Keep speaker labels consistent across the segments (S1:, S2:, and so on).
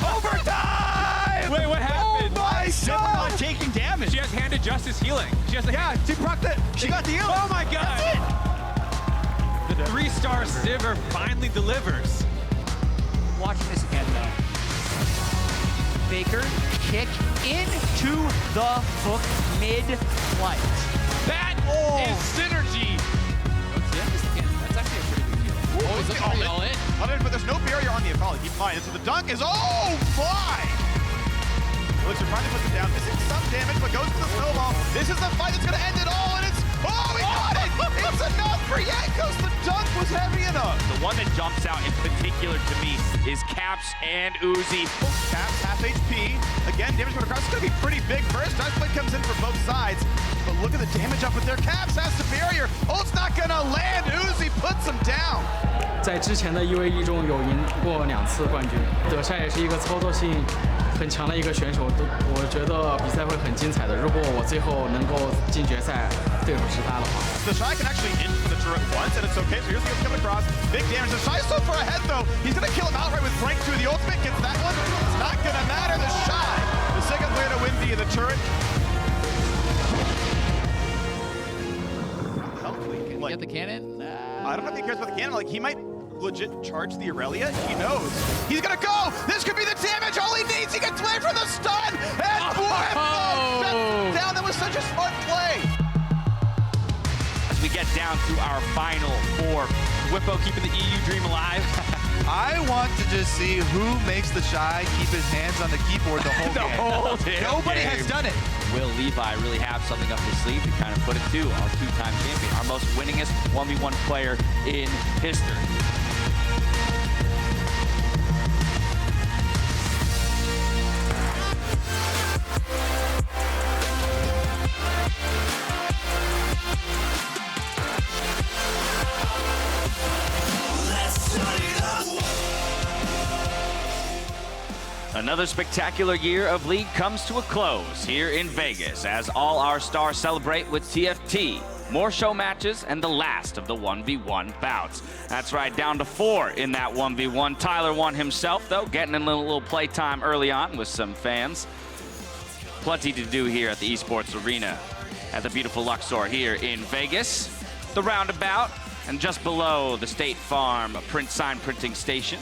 S1: Overtime!
S2: Wait, what happened?
S1: Oh my God!
S2: Not taking damage. She has handed justice healing. She has
S1: she procced it. She got the heal.
S2: Oh my God! The 3-star Sivir finally delivers.
S3: Watching this again though. Faker kick into the hook mid-flight.
S2: That is synergy.
S4: That's actually a pretty big deal. Oh, he's looking pretty all in.
S1: But there's no barrier on the Akali. Keep in mind, so the dunk is, oh my! Looks are trying to put it down, missing some damage, but goes for the snowball. This is the fight that's gonna end it all, and it's, oh, he got it! It's enough for Jankos, the dunk was heavy enough.
S5: The one that jumps out in particular to me is Caps and Uzi.
S1: Caps, half HP. Again, damage going across. It's going to be pretty big first. Dive Blade comes in for both sides. But look at the damage up with their Caps. Has superior. Oh, it's not going to land. Uzi puts him down.
S6: 在之前的1v1中有赢过2次冠军，德善也是一个操作性很强的一个选手，我觉得比赛会很精彩的。如果我最后能够进决赛，对手是他的话。
S1: The Shy can actually hit the turret once, and it's okay. So here's the coming across. Big damage. The Shy so far ahead, though. He's going to kill him outright with Frank 2. The ultimate gets that one. It's not going to matter. The Shy, the second player to win the turret.
S4: Can he get the cannon?
S1: I don't know if he cares about the cannon. Like, he might legit charge the Aurelia. He knows. He's gonna go. This could be the damage. All he needs. He gets away from the stun. And Whippo down. That was such a smart play.
S5: As we get down to our final 4,
S2: Whippo keeping the EU dream alive.
S7: I want to just see who makes the Shy keep his hands on the keyboard the whole game. Nobody has done it.
S5: Will Levi really have something up his sleeve to kind of put it to our 2-time champion, our most winningest 1v1 player in history? Another spectacular year of League comes to a close here in Vegas as all our stars celebrate with TFT. More show matches and the last of the 1v1 bouts. That's right, down to 4 in that 1v1. Tyler won himself, though, getting a little playtime early on with some fans. Plenty to do here at the Esports Arena at the beautiful Luxor here in Vegas. The roundabout, and just below the State Farm print sign printing station,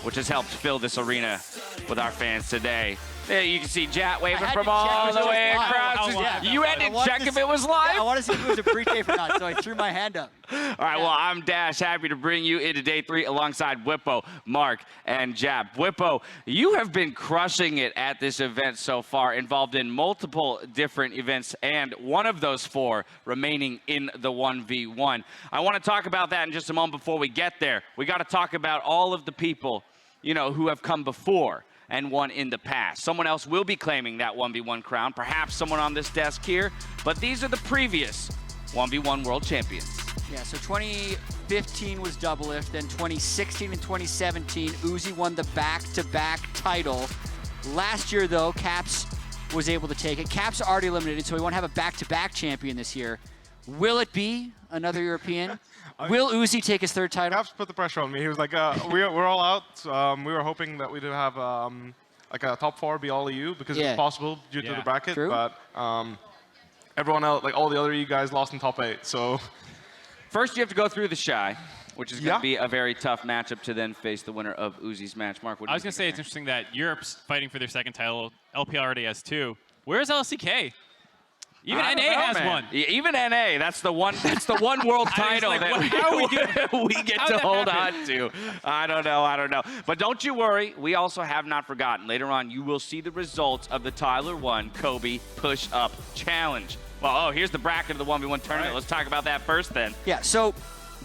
S5: which has helped fill this arena with our fans today. There you can see Jat waving from all the way across. You had to check if it was live?
S3: Yeah, I want to see if it was a pre-tape or not, so I threw my hand up.
S5: All right, well, I'm Dash, happy to bring you into day 3 alongside Whippo, Mark, and Jap. Whippo, you have been crushing it at this event so far, involved in multiple different events, and one of those 4 remaining in the 1v1. I want to talk about that in just a moment. Before we get there, we got to talk about all of the people, you know, who have come before and won in the past. Someone else will be claiming that 1v1 crown, perhaps someone on this desk here, but these are the previous 1v1 world champions.
S3: Yeah, so 2015 was Doublelift, then 2016 and 2017, Uzi won the back-to-back title. Last year, though, Caps was able to take it. Caps already eliminated, so we won't have a back-to-back champion this year. Will it be another European? Will Uzi take his 3rd title?
S8: Caps put the pressure on me. He was like, we're all out. We were hoping that we'd have like a top 4 be all EU because it's possible due to the bracket.
S3: True.
S8: But everyone else, like all the other EU guys, lost in top 8. So
S5: first, you have to go through the Shy, which is going to be a very tough matchup to then face the winner of Uzi's match. Mark, what do you think?
S2: I was going to say it's interesting that Europe's fighting for their 2nd title. LPL already has 2. Where's LCK? Even NA has one.
S5: Even NA, that's the one world title
S2: like,
S5: that we get to hold on to. I don't know. But don't you worry, we also have not forgotten. Later on, you will see the results of the Tyler 1 Kobe Push-Up Challenge. Well, here's the bracket of the 1v1 tournament. Right. Let's talk about that first then.
S3: Yeah, so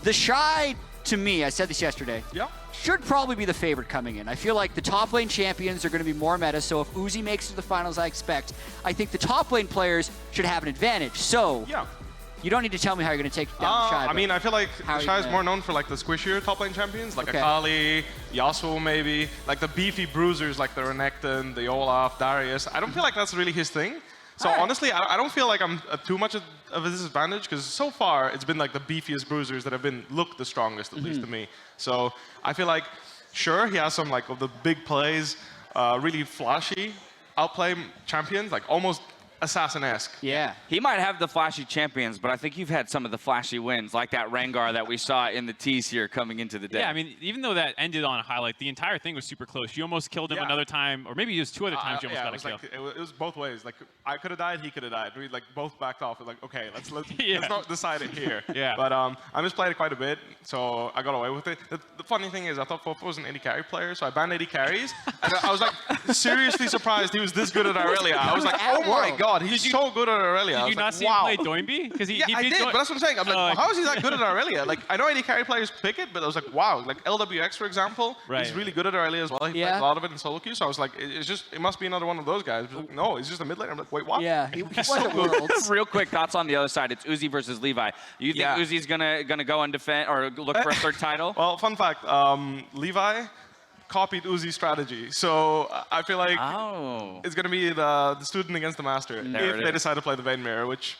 S3: the Shy, to me, I said this yesterday, should probably be the favorite coming in. I feel like the top lane champions are going to be more meta, so if Uzi makes it to the finals, I expect, I think the top lane players should have an advantage. So you don't need to tell me how you're going to take down the Shy.
S8: I mean, I feel like the Shy is more known for like the squishier top lane champions, like Akali, Yasuo maybe, like the beefy bruisers like the Renekton, the Olaf, Darius. I don't feel like that's really his thing. So honestly, I don't feel like I'm too much of a disadvantage because so far it's been like the beefiest bruisers that have been looked the strongest, at least to me. So I feel like, sure, he has some like of the big plays, really flashy, outplay champions, like almost assassin-esque.
S3: Yeah.
S5: He might have the flashy champions, but I think you've had some of the flashy wins, like that Rengar that we saw in the tease here coming into the day.
S2: Yeah, I mean, even though that ended on a highlight, the entire thing was super close. You almost killed him another time, or maybe it was 2 other times you almost got a kill.
S8: Like, it was both ways. Like I could have died, he could have died. We like both backed off. We're like, okay, let's not decide it here.
S2: Yeah.
S8: But I misplayed it quite a bit, so I got away with it. The funny thing is, I thought Fofo was an AD carry player, so I banned AD carries. And I was like seriously surprised he was this good at Aurelia. I was like, oh my god, he's so good at Aurelia.
S2: Did you not see him play Doinby? Because he
S8: I
S2: beat
S8: did, but that's what I'm saying. I'm like, well, how is he that good at Aurelia? Like, I know AD carry players pick it, but I was like, wow. Like LWX, for example, he's really good at Aurelia as well. He plays a lot of it in solo queue, so I was like, it must be another one of those guys. Like, no, he's just a mid laner. I'm like, wait, what?
S3: Yeah, he's so good.
S5: Real quick thoughts on the other side. It's Uzi versus Levi. You think Uzi's gonna go and defend or look for a third title?
S8: Well, fun fact, Levi copied Uzi's strategy. So I feel like it's going to be the student against the master if they decide to play the Vein Mirror, which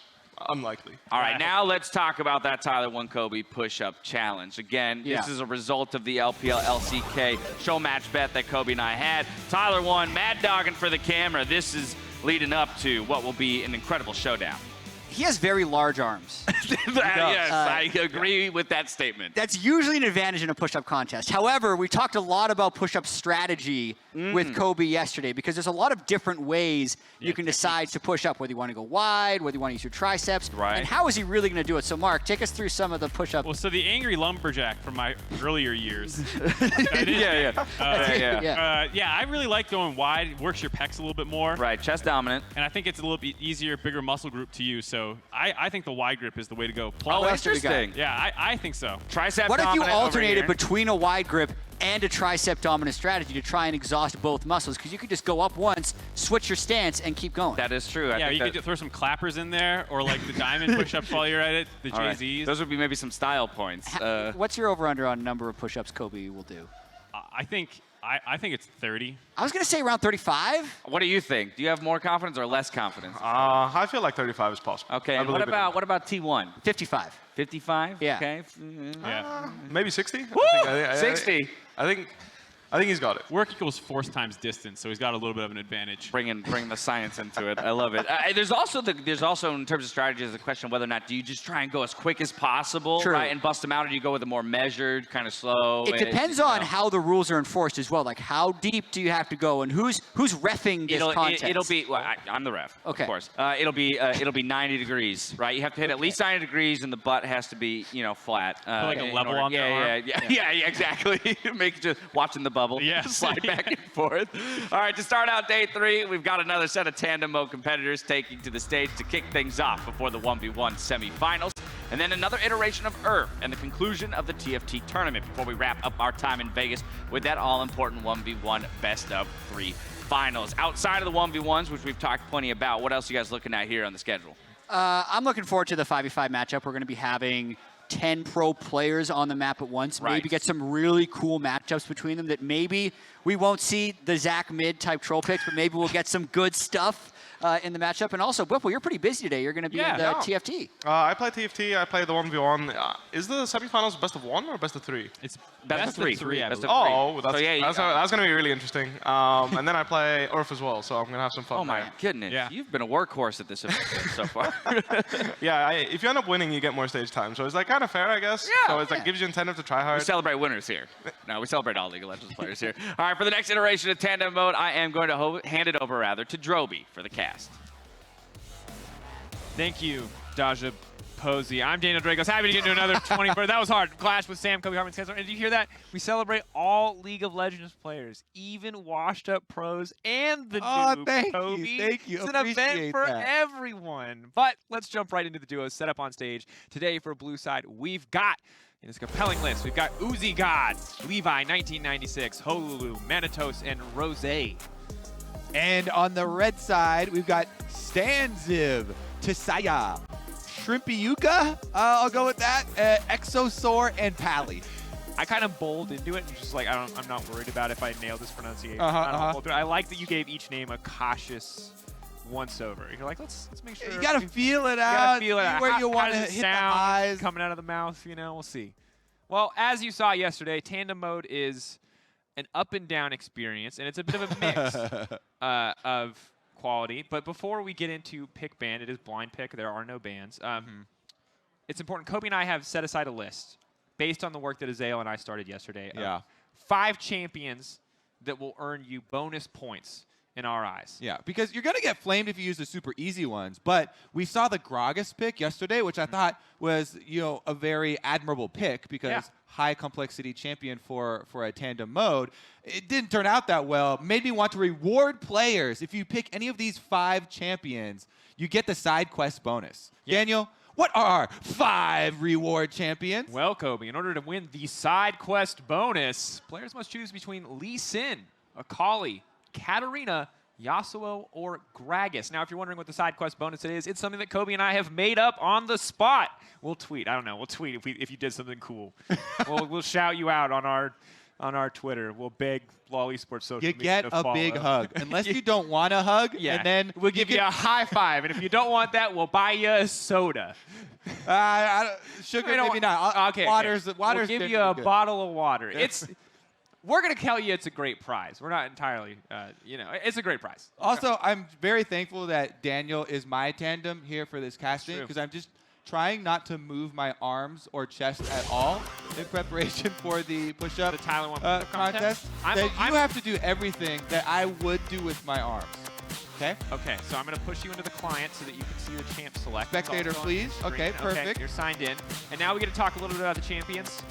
S8: unlikely.
S5: All right, now let's talk about that Tyler 1 Kobe push-up challenge. Again, this is a result of the LPL LCK show match bet that Kobe and I had. Tyler won, mad dogging for the camera. This is leading up to what will be an incredible showdown.
S3: He has very large arms.
S5: Yes, I agree with that statement.
S3: That's usually an advantage in a push-up contest. However, we talked a lot about push-up strategy with Kobe yesterday because there's a lot of different ways you can decide to push up, whether you want to go wide, whether you want to use your triceps, and how is he really going to do it? So, Mark, take us through some of the push-up.
S2: Well, so the angry lumberjack from my earlier years.
S5: Yeah,
S2: I really like going wide. It works your pecs a little bit more.
S5: Right, chest dominant.
S2: And I think it's a little bit easier, bigger muscle group to use. So I think the wide grip is the way to go.
S5: Oh, interesting.
S2: Yeah, I think so.
S5: Tricep
S3: what if you
S5: dominant
S3: alternated between a wide grip and a tricep dominant strategy to try and exhaust both muscles? Because you could just go up once, switch your stance, and keep going.
S5: That is true.
S2: Yeah, you could throw some clappers in there, or like the diamond push-ups while you're at it, the JZs.
S5: Those would be maybe some style points.
S3: What's your over-under on number of push-ups Kobe will do?
S2: I think it's 30.
S3: I was going to say around 35.
S5: What do you think? Do you have more confidence or less confidence?
S8: I feel like 35 is possible.
S5: Okay, and what about T1?
S3: 55.
S5: 55?
S3: Yeah.
S5: Okay.
S8: Maybe 60?
S5: Woo!
S8: I
S5: 60.
S8: I think he's got it.
S2: Work equals force times distance, so he's got a little bit of an advantage.
S5: Bring the science into it. I love it. There's also in terms of strategy, there's a question of whether or not do you just try and go as quick as possible, right, and bust them out, or do you go with a more measured, kind of slow?
S3: It depends on how the rules are enforced as well. Like how deep do you have to go, and who's reffing this contest?
S5: It'll be. Well, I'm the ref, of course. It'll be 90 degrees, right? You have to hit at least 90 degrees, and the butt has to be flat.
S2: Put like a level on the arm.
S5: Yeah, exactly. Make just watching the bubble.
S2: Yeah.
S5: Slide back and forth. All right, to start out day 3, we've got another set of Tandem mode competitors taking to the stage to kick things off before the 1v1 semifinals. And then another iteration of Earth and the conclusion of the TFT tournament before we wrap up our time in Vegas with that all-important 1v1 best of 3 finals. Outside of the 1v1s, which we've talked plenty about, what else are you guys looking at here on the schedule?
S3: I'm looking forward to the 5v5 matchup. We're going to be having 10 pro players on the map at once. Maybe get some really cool matchups between them that maybe we won't see the Zach mid type troll picks, but maybe we'll get some good stuff in the matchup. And also, Whipple, you're pretty busy today. You're going to be in the TFT.
S8: I play TFT. I play the 1v1. Is the semifinals best of 1 or best of 3?
S2: It's
S5: best of 3.
S2: That's
S8: going to be really interesting. And then I play Earth as well, so I'm going to have some fun.
S5: Oh my goodness. Yeah. You've been a workhorse at this event so far.
S8: Yeah, if you end up winning, you get more stage time. So it's like kind of fair, I guess.
S5: Yeah.
S8: So it's like gives you incentive to try hard.
S5: We celebrate winners here. No, we celebrate all League of Legends players here. All right, for the next iteration of Tandem mode, I am going to hand it over to Droby for the cast.
S9: Thank you, Daja Posey. I'm Daniel Dragos. Happy to get into another 24. That was hard. Clash with Sam, Kobe Hartman, Spencer. And did you hear that? We celebrate all League of Legends players, even washed-up pros and the new Kobe.
S10: Thank you.
S9: It's an event for everyone. But let's jump right into the duos set up on stage. Today for Blue Side, we've got in this compelling list, we've got Uzi God, Levi 1996, Holulu, Manitos, and Rose.
S10: And on the red side, we've got Stanziv, Tisaya, Shrimpy I'll go with that, Exosaur, and Pally.
S9: I kind of bowled into it and just like, I'm not worried about if I nail this pronunciation. I like that you gave each name a cautious once over. You're like, let's make sure.
S10: You gotta feel it
S9: You
S10: out.
S9: gotta feel it
S10: see
S9: out.
S10: where
S9: How-
S10: you
S9: how
S10: want to
S9: does it
S10: hit the
S9: sound
S10: highs.
S9: coming out of the mouth. You know, we'll see. Well, as you saw yesterday, tandem mode is an up and down experience, and it's a bit of a mix of quality. But before we get into pick ban, it is blind pick. There are no bans. It's important. Kobe and I have set aside a list based on the work that Azael and I started yesterday. Of 5 champions that will earn you bonus points in our eyes.
S10: Yeah, because you're going to get flamed if you use the super easy ones. But we saw the Gragas pick yesterday, which I thought was, a very admirable pick because high complexity champion for a tandem mode. It didn't turn out that well. Made me want to reward players. If you pick any of these 5 champions, you get the side quest bonus. Daniel, what are 5 reward champions?
S9: Well, Kobe, in order to win the side quest bonus, players must choose between Lee Sin, Akali, Katarina, Yasuo, or Gragas. Now, if you're wondering what the side quest bonus is, it's something that Kobe and I have made up on the spot. We'll tweet. I don't know. We'll tweet if you did something cool. we'll shout you out on our Twitter. We'll beg LOL Esports social
S10: You
S9: media
S10: get
S9: to
S10: a
S9: follow.
S10: big hug. Unless you don't want a hug, and then
S9: we'll give you a high five. And if you don't want that, we'll buy you a soda.
S10: Sugar, maybe not.
S9: Okay.
S10: Water's
S9: we'll give you a
S10: good.
S9: bottle of water. We're going to tell you it's a great prize. We're not entirely, it's a great prize.
S10: Also, I'm very thankful that Daniel is my tandem here for this casting because I'm just trying not to move my arms or chest at all in preparation for the push-up contest. You have to do everything that I would do with my arms. Okay?
S9: Okay, so I'm going to push you into the client so that you can see the champ select.
S10: Spectator, please. Okay, perfect.
S9: Okay, you're signed in. And now we get to talk a little bit about the champions.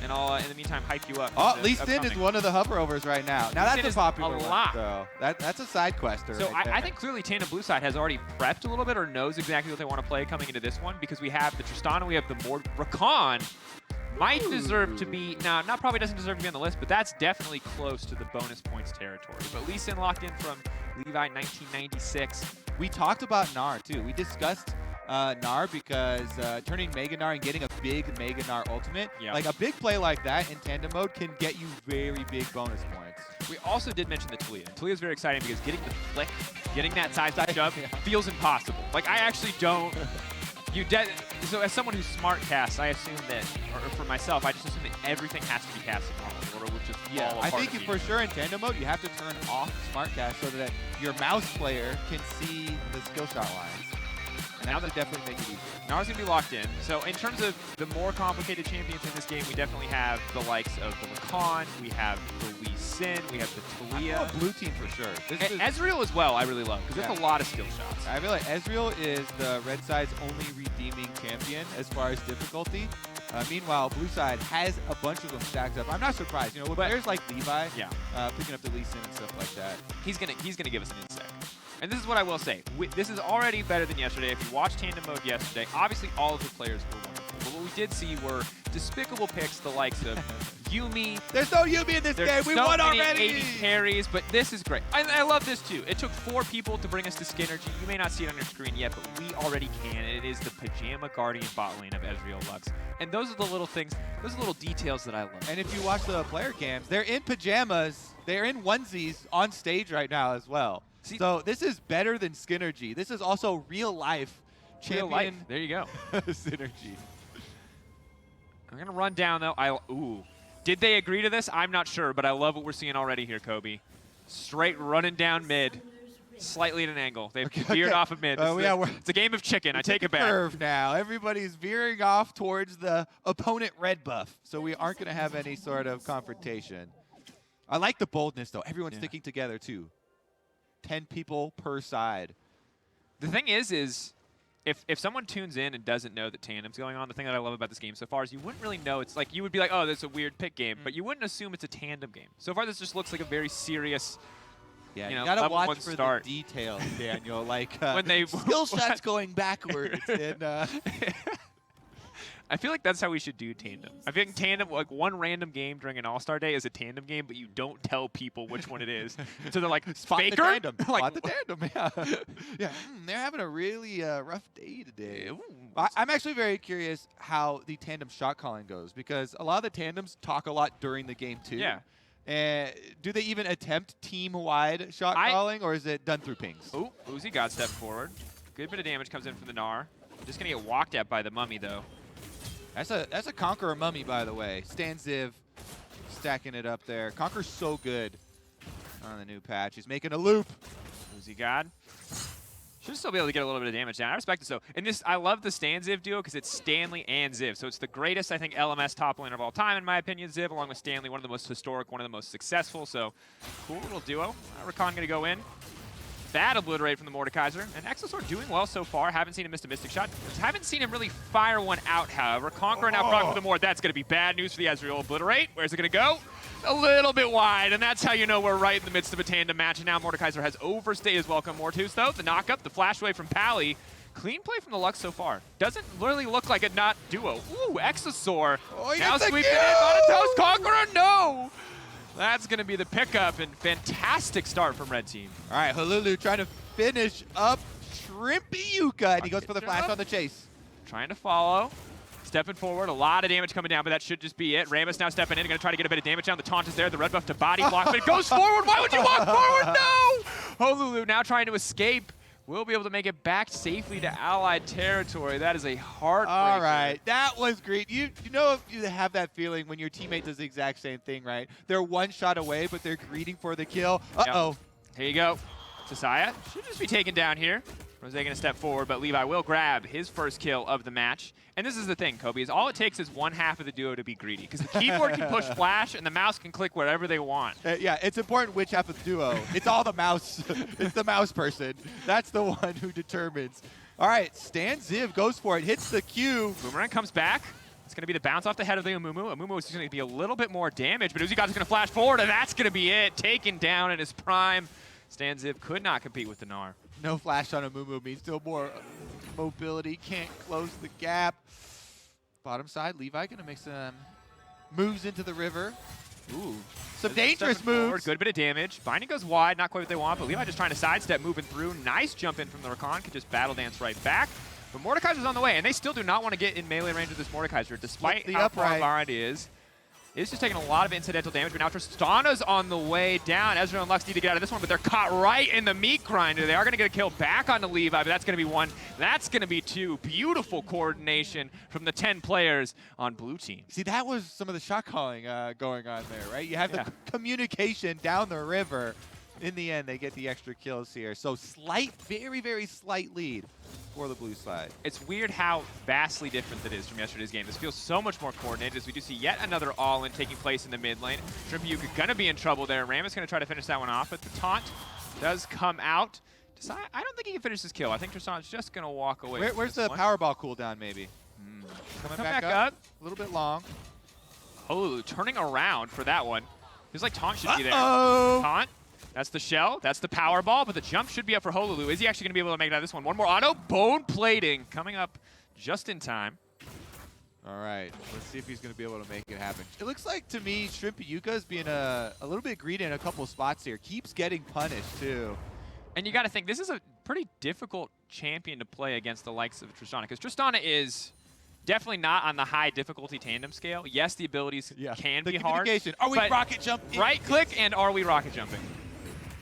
S9: And I'll, in the meantime, hype you up.
S10: Oh, Lee Sin is one of the hoverovers right now. Now, that's a popular
S9: a
S10: one.
S9: lot.
S10: So that's a side quester.
S9: So
S10: right
S9: I think clearly Tandem Blue Side has already prepped a little bit or knows exactly what they want to play coming into this one because we have the Tristana, we have the Mord. Rakan might deserve to be, now, not probably doesn't deserve to be on the list, but that's definitely close to the bonus points territory. But Lee Sin locked in from Levi 1996.
S10: We talked about Gnar, too. We discussed Gnar because turning Mega Gnar and getting a big Mega Gnar ultimate, like a big play like that in tandem mode can get you very big bonus points.
S9: We also did mention the Talia. Talia is very exciting because getting the flick, getting that side jump feels impossible. Like I actually don't. So as someone who's smart casts, I assume that, or for myself, I just assume that everying has to be casted normally, or it would just fall apart.
S10: I think for sure in tandem mode you have to turn off smart cast so that your mouse player can see the skill shot lines. And that would definitely make it easier.
S9: Gnar's going to be locked in. So in terms of the more complicated champions in this game, we definitely have the likes of the Rakan, we have the Lee Sin, we have the Talia.
S10: I'm going blue team for sure.
S9: Ezreal as well, I really love, because there's a lot of skill shots.
S10: I feel like Ezreal is the red side's only redeeming champion as far as difficulty. Meanwhile, blue side has a bunch of them stacked up. I'm not surprised. With players like Levi, picking up the Lee Sin and stuff like that.
S9: He's gonna give us an insect. And this is what I will say. This is already better than yesterday. If you watched Tandem Mode yesterday, obviously all of the players were wonderful. But what we did see were despicable picks, the likes of Yumi.
S10: There's no Yumi in this game. We won already.
S9: 80 carries, but this is great. I love this too. It took 4 people to bring us to Skinnergy. You may not see it on your screen yet, but we already can. And it is the Pajama Guardian bot lane of Ezreal Lux. And those are the little things, those are little details that I love.
S10: And if you watch the player cams, they're in pajamas. They're in onesies on stage right now as well. So this is better than Skinnergy. This is also real life champion.
S9: Real life. There you go.
S10: Synergy.
S9: I'm going to run down, though. Did they agree to this? I'm not sure, but I love what we're seeing already here, Kobe. Straight running down mid, slightly at an angle. They've veered off of mid. It's a game of chicken. I take it back.
S10: Curve now. Everybody's veering off towards the opponent red buff, so we aren't going to have any sort of confrontation. I like the boldness, though. Everyone's sticking together, too. 10 people per side.
S9: The thing is if someone tunes in and doesn't know that Tandem's going on, the thing that I love about this game so far is you wouldn't really know. It's like you would be like, oh, that's a weird pick game, but you wouldn't assume it's a Tandem game. So far, this just looks like a very serious.
S10: Yeah, you gotta watch for the details, Daniel. Like
S9: when they
S10: skill shots going backwards. And,
S9: I feel like that's how we should do Tandem. I feel like Tandem, like one random game during an All-Star Day is a Tandem game, but you don't tell people which one it is. So they're like,
S10: Spot
S9: Faker?
S10: the tandem.
S9: Like,
S10: Spot the tandem, yeah. They're having a really rough day today. I'm actually very curious how the tandem shot calling goes because a lot of the tandems talk a lot during the game too.
S9: Yeah.
S10: And do they even attempt team-wide shot calling, or is it done through pings?
S9: Ooh, Uzi got stepped forward. Good bit of damage comes in from the Gnar. Just gonna get walked at by the Mummy though.
S10: That's a Conqueror Mummy, by the way. Stan Ziv stacking it up there. Conqueror's so good on the new patch. He's making a loop.
S9: Uzi God. Should still be able to get a little bit of damage down. I respect it so. And this, I love the Stan Ziv duo because it's Stanley and Ziv. So it's the greatest, I think, LMS top laner of all time, in my opinion. Ziv, along with Stanley, one of the most historic, one of the most successful. So cool little duo. Rakan gonna go in. Bad obliterate from the Mordekaiser. And Exosaur doing well so far. Haven't seen him miss a Mystic Shot. Haven't seen him really fire one out, however. Conqueror now proc with the Mord. That's going to be bad news for the Ezreal. Obliterate. Where's it going to go? A little bit wide. And that's how you know we're right in the midst of a tandem match. And now Mordekaiser has overstayed his welcome. Mortus, though. The knock-up, the flash away from Pally. Clean play from the Lux so far. Doesn't really look like a not duo. Ooh, Exosaur.
S10: Oh,
S9: now sweeping in. Monotoast. Conqueror, no! That's going to be the pickup, and fantastic start from Red Team.
S10: All right, Hululu trying to finish up Shrimpy Yuka, and he goes for the flash on the chase.
S9: Trying to follow. Stepping forward, a lot of damage coming down, but that should just be it. Rammus now stepping in, going to try to get a bit of damage down. The taunt is there, the red buff to body block, but it goes forward. Why would you walk forward? No! Hululu now trying to escape. Will be able to make it back safely to Allied territory. That is a heartbreaker.
S10: All right, that was great. You know if you have that feeling when your teammate does the exact same thing, right? They're one shot away, but they're greeting for the kill. Uh-oh.
S9: Yep. Here you go. Tasaya should just be taken down here. Rosé going to step forward, but Levi will grab his first kill of the match. And this is the thing, Kobe, is all it takes is one half of the duo to be greedy. Because the keyboard can push flash, and the mouse can click wherever they want.
S10: Yeah, it's important which half of the duo. It's all the mouse. It's the mouse person. That's the one who determines. All right, Stan Ziv goes for it, hits the Q.
S9: Boomerang comes back. It's going to be the bounce off the head of the Amumu. Amumu is going to be a little bit more damage, but Uzi is going to flash forward, and that's going to be it. Taken down in his prime. Stan Ziv could not compete with the Gnar.
S10: No flash on Amumu means still more mobility. Can't close the gap. Bottom side, Levi going to make some moves into the river. Ooh, some dangerous moves.
S9: Forward, good bit of damage. Binding goes wide, not quite what they want, but Levi just trying to sidestep, moving through. Nice jump in from the Rakan, could just battle dance right back. But Mordekaiser's on the way, and they still do not want to get in melee range with this Mordekaiser, despite how far behind he is. It's just taking a lot of incidental damage, but now Tristana's on the way down. Ezreal and Lux need to get out of this one, but they're caught right in the meat grinder. They are going to get a kill back onto Levi, but that's going to be one. That's going to be two. Beautiful coordination from the 10 players on blue team.
S10: See, that was some of the shot calling going on there, right? You have the communication down the river. In the end, they get the extra kills here. So slight, very, very slight lead for the blue side.
S9: It's weird how vastly different that is from yesterday's game. This feels so much more coordinated as we do see yet another all-in taking place in the mid lane. Shrimpy Yuka gonna be in trouble there. Ram is gonna try to finish that one off, but the taunt does come out. I don't think he can finish this kill. I think Tristana's just gonna walk away.
S10: Where's the Powerball cooldown, maybe? Coming back up. A little bit long.
S9: Oh, turning around for that one. Feels like taunt should be there. Taunt. That's the shell, that's the power ball, but the jump should be up for Hululu. Is he actually going to be able to make it out of this one? One more auto, bone plating coming up just in time.
S10: All right, let's see if he's going to be able to make it happen. It looks like to me Shrimpy Yuka is being a little bit greedy in a couple of spots here. Keeps getting punished too.
S9: And you got to think, this is a pretty difficult champion to play against the likes of Tristana, because Tristana is definitely not on the high difficulty tandem scale. Yes, the abilities can be hard.
S10: Are we rocket jumping?
S9: Right click, and are we rocket jumping?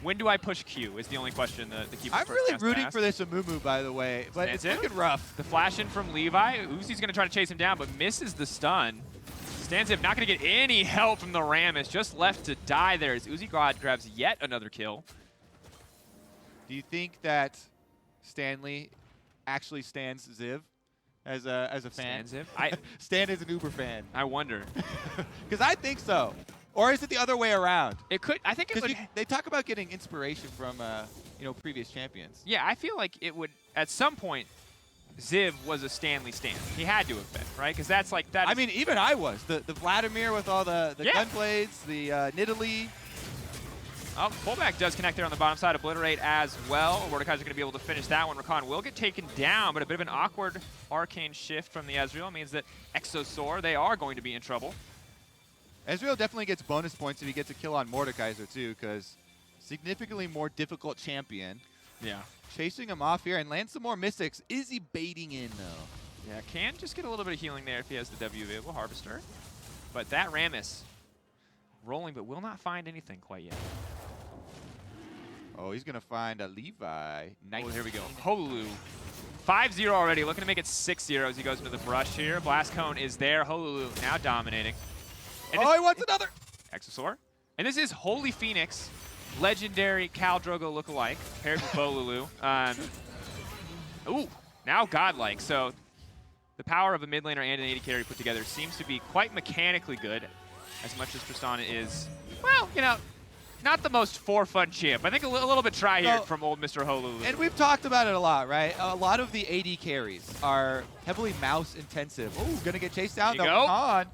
S9: When do I push Q is the only question the keeper
S10: I'm really rooting for this Amumu, by the way, but it's looking rough.
S9: The flash in from Levi. Uzi's going to try to chase him down, but misses the stun. Stanziv not going to get any help from the Rammus, just left to die there as Uzi God grabs yet another kill.
S10: Do you think that Stanley actually stands Ziv as a fan?
S9: Stan Ziv?
S10: Stan is an Uber fan.
S9: I wonder.
S10: Because I think so. Or is it the other way around?
S9: It could. I think it would.
S10: They talk about getting inspiration from previous champions.
S9: Yeah, I feel like it would. At some point, Ziv was a Stanley stan. He had to have been, right? Because that's like that.
S10: I mean, even I was. The Vladimir with all the gun blades, the Nidalee.
S9: Oh, pullback does connect there on the bottom side. Obliterate as well. Mordekaiser's going to be able to finish that one. Rakan will get taken down, but a bit of an awkward arcane shift from the Ezreal means that Exosaur, they are going to be in trouble.
S10: Ezreal definitely gets bonus points if he gets a kill on Mordekaiser too, because significantly more difficult champion.
S9: Yeah.
S10: Chasing him off here and lands some more mystics. Is he baiting in though?
S9: Yeah, can just get a little bit of healing there if he has the W available, Harvester. But that Rammus rolling, but will not find anything quite yet.
S10: Oh, he's going to find a Levi.
S9: Oh, here we go. Holulu. 5-0 already, looking to make it 6-0 as he goes into the brush here. Blast Cone is there. Holulu now dominating. And
S10: oh, he wants another.
S9: Exosaur. And this is Holy Phoenix, legendary Khal Drogo lookalike, paired with Bolulu. Ooh, now godlike. So the power of a mid laner and an AD carry put together seems to be quite mechanically good, as much as Tristana is, well, you know, not the most for-fun champ. I think a little bit try-hard from old Mr. Holulu.
S10: And we've talked about it a lot, right? A lot of the AD carries are heavily mouse-intensive. Oh, gonna get chased down.
S9: There you go.
S10: On.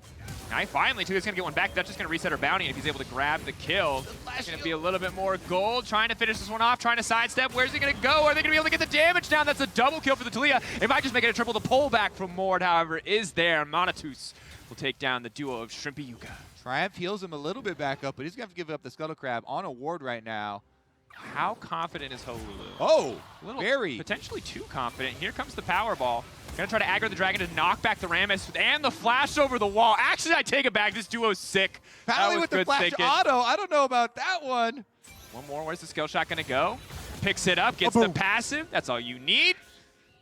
S9: Now, finally, Tuga's gonna get one back. Dutch is gonna reset her bounty, and if he's able to grab the kill, it's gonna be a little bit more gold. Trying to finish this one off, trying to sidestep. Where's he gonna go? Are they gonna be able to get the damage down? That's a double kill for the Talia. It might just make it a triple. The pullback from Mord, however, is there. Monatus will take down the duo of Shrimpy Yuga.
S10: Triumph heals him a little bit back up, but he's going to have to give up the Scuttle Crab on a ward right now.
S9: How confident is Holulu?
S10: Oh,
S9: very. Potentially too confident. Here comes the power ball. Gonna try to aggro the dragon to knock back the Rammus and the flash over the wall. Actually, I take it back. This duo's sick.
S10: Pally with the flash auto. I don't know about that one.
S9: One more. Where's the skill shot gonna go? Picks it up, gets the passive. That's all you need.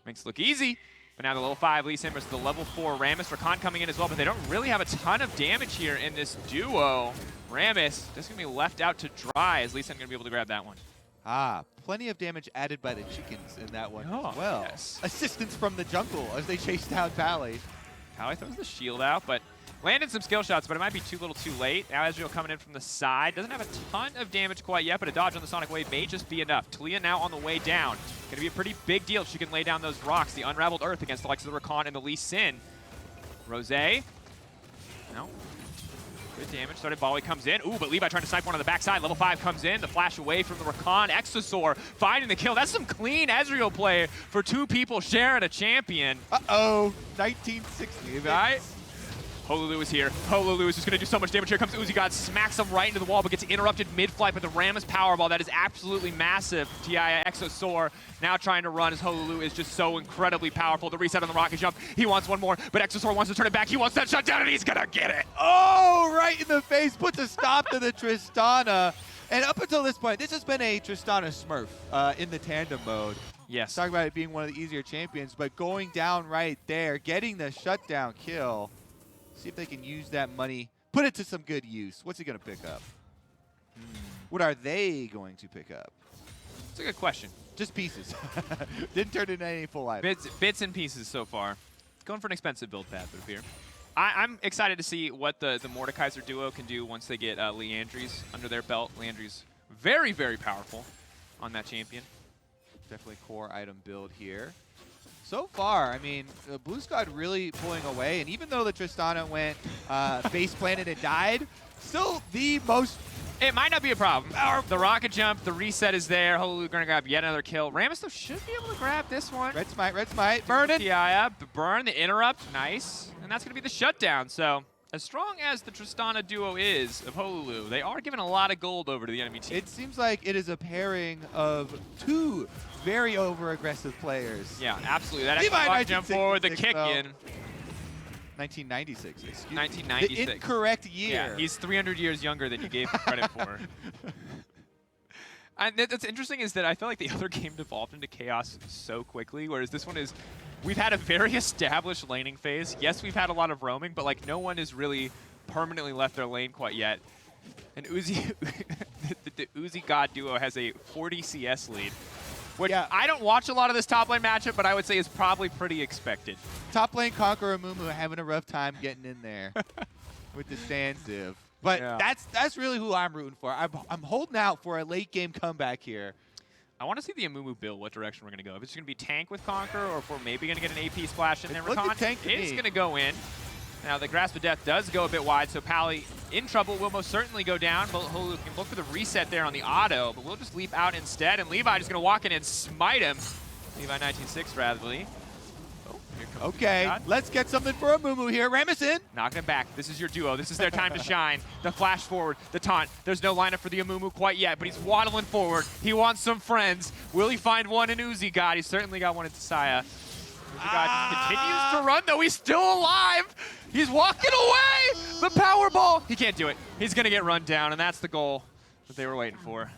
S9: Makes it look easy. But now the level 5 Lee Sin versus the level 4 Rammus. Rakan coming in as well, but they don't really have a ton of damage here in this duo. Rammus just gonna be left out to dry as Lee Sin gonna be able to grab that one.
S10: Ah, plenty of damage added by the chickens in that one as well.
S9: Yes.
S10: Assistance from the jungle as they chase down Pally.
S9: Pally throws the shield out, but landed some skill shots, but it might be too little too late. Now Ezreal coming in from the side. Doesn't have a ton of damage quite yet, but a dodge on the Sonic Wave may just be enough. Talia now on the way down. Gonna be a pretty big deal if she can lay down those rocks. The Unraveled Earth against the likes of the Rakan and the Lee Sin. Rose. No. Good damage. Started Bowie comes in. Ooh, but Levi trying to snipe one on the backside. Level 5 comes in. The flash away from the Rakan. Exosaur finding the kill. That's some clean Ezreal play for two people sharing a champion.
S10: Uh-oh. 1960.
S9: Right? Holulu is here. Holulu is just going to do so much damage. Here comes Uzi God, smacks him right into the wall, but gets interrupted mid-flight by the Rammus Powerball. That is absolutely massive. TI Exosaur now trying to run as Holulu is just so incredibly powerful. The reset on the rocket jump. He wants one more, but Exosaur wants to turn it back. He wants that shutdown, and he's going to get it.
S10: Oh, right in the face. Puts a stop to the Tristana. And up until this point, this has been a Tristana Smurf in the tandem mode.
S9: Yes.
S10: Talk about it being one of the easier champions, but going down right there, getting the shutdown kill. See if they can use that money, put it to some good use. What's he going to pick up? What are they going to pick up?
S9: It's a good question.
S10: Just pieces. Didn't turn into any full items.
S9: Bits and pieces so far. Going for an expensive build path, it appears. I'm excited to see what the Mordekaiser duo can do once they get Leandry's under their belt. Leandry's very, very powerful on that champion.
S10: Definitely core item build here. So far, I mean, Blue Squad really pulling away, and even though the Tristana went base planted and died, still the most...
S9: It might not be a problem. The rocket jump, the reset is there. Holulu gonna grab yet another kill. Rammus, though, should be able to grab this one.
S10: Red Smite, burn it.
S9: TI up, burn, the interrupt, nice. And that's gonna be the shutdown, so... As strong as the Tristana duo is of Holulu, they are giving a lot of gold over to the enemy team.
S10: It seems like it is a pairing of two very over-aggressive players.
S9: Yeah, absolutely. That extra jump forward, the kick in.
S10: 1996, excuse me.
S9: 1996.
S10: The incorrect year.
S9: Yeah, he's 300 years younger than you gave him credit for. And what's interesting is that I feel like the other game devolved into chaos so quickly, whereas this one is, we've had a very established laning phase. Yes, we've had a lot of roaming, but like no one has really permanently left their lane quite yet. And Uzi, the Uzi God duo has a 40 CS lead, which I don't watch a lot of this top lane matchup, but I would say is probably pretty expected.
S10: Top lane Conqueror Mumu having a rough time getting in there with the Stand Div. But that's really who I'm rooting for. I'm holding out for a late game comeback here.
S9: I want to see the Amumu build, what direction we're going to go. If it's going to be tank with Conqueror, or if we're maybe going to get an AP splash in there. Rakan is going to go in. Now, the Grasp of Death does go a bit wide, so Pally in trouble will most certainly go down. But Holulu can look for the reset there on the auto, but we'll just leap out instead. And Levi just going to walk in and smite him. Levi 19-6, ratherly.
S10: Okay, let's get something for Amumu here. Rammus in.
S9: Knocking it back. This is your duo. This is their time to shine. The flash forward, the taunt. There's no lineup for the Amumu quite yet, but he's waddling forward. He wants some friends. Will he find one in Uzi God? He's certainly got one in Tsaya. God continues to run, though. He's still alive. He's walking away. The power ball. He can't do it. He's going to get run down, and that's the goal that they were waiting for.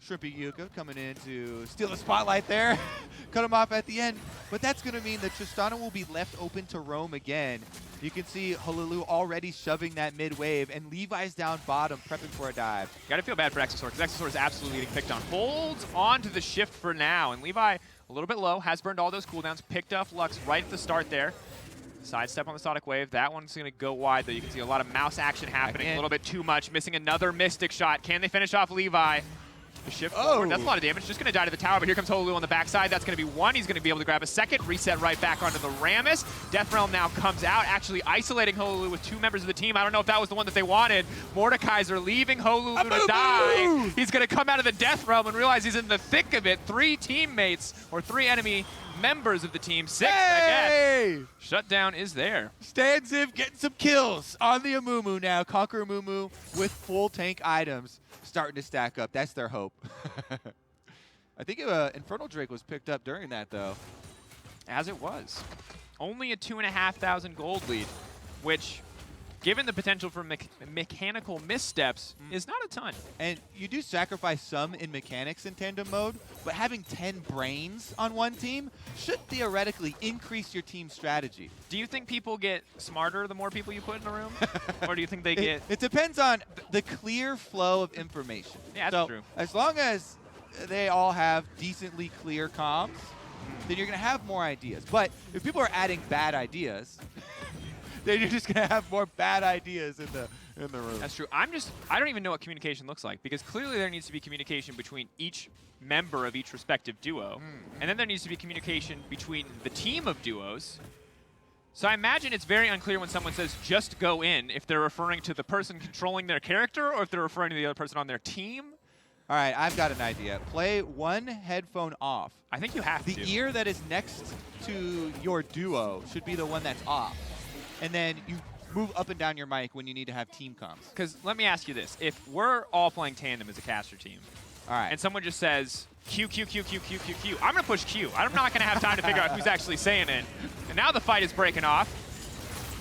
S10: Shrimpy Yuka coming in to steal the spotlight there. Cut him off at the end. But that's going to mean that Tristana will be left open to roam again. You can see Honolulu already shoving that mid wave, and Levi's down bottom, prepping for a dive.
S9: Got to feel bad for Exosaur, because Exosaur is absolutely getting picked on. Holds on to the shift for now, and Levi a little bit low, has burned all those cooldowns, picked off Lux right at the start there. Sidestep on the Sonic Wave. That one's going to go wide, though. You can see a lot of mouse action happening, a little bit too much. Missing another Mystic shot. Can they finish off Levi? The shift forward. That's a lot of damage. Just going to die to the tower, but here comes Honolulu on the backside. That's going to be one. He's going to be able to grab a second, reset right back onto the Rammus. Death Realm now comes out, actually isolating Honolulu with two members of the team. I don't know if that was the one that they wanted. Mordekaiser leaving Honolulu to die. He's going to come out of the Death Realm and realize he's in the thick of it. Three teammates, or three enemy members of the team. Six, I guess. Shutdown is there.
S10: Stanziv getting some kills on the Amumu now. Conquer Amumu with full tank items. Starting to stack up. That's their hope. I think Infernal Drake was picked up during that, though.
S9: As it was. Only a 2,500 gold lead, which, given the potential for mechanical missteps, is not a ton.
S10: And you do sacrifice some in mechanics in tandem mode, but having 10 brains on one team should theoretically increase your team's strategy.
S9: Do you think people get smarter the more people you put in a room? Or do you think they get...
S10: It depends on the clear flow of information.
S9: Yeah, that's true.
S10: As long as they all have decently clear comms, then you're going to have more ideas. But if people are adding bad ideas, then you're just going to have more bad ideas in the room.
S9: That's true. I don't even know what communication looks like, because clearly there needs to be communication between each member of each respective duo, and then there needs to be communication between the team of duos. So I imagine it's very unclear when someone says just go in, if they're referring to the person controlling their character or if they're referring to the other person on their team.
S10: All right, I've got an idea. Play one headphone off.
S9: I think you have to.
S10: The ear that is next to your duo should be the one that's off. And then you move up and down your mic when you need to have team comms.
S9: Because let me ask you this. If we're all playing Tandem as a caster team,
S10: all right,
S9: and someone just says, Q, Q, Q, Q, Q, Q, Q, I'm going to push Q. I'm not going to have time to figure out who's actually saying it. And now the fight is breaking off.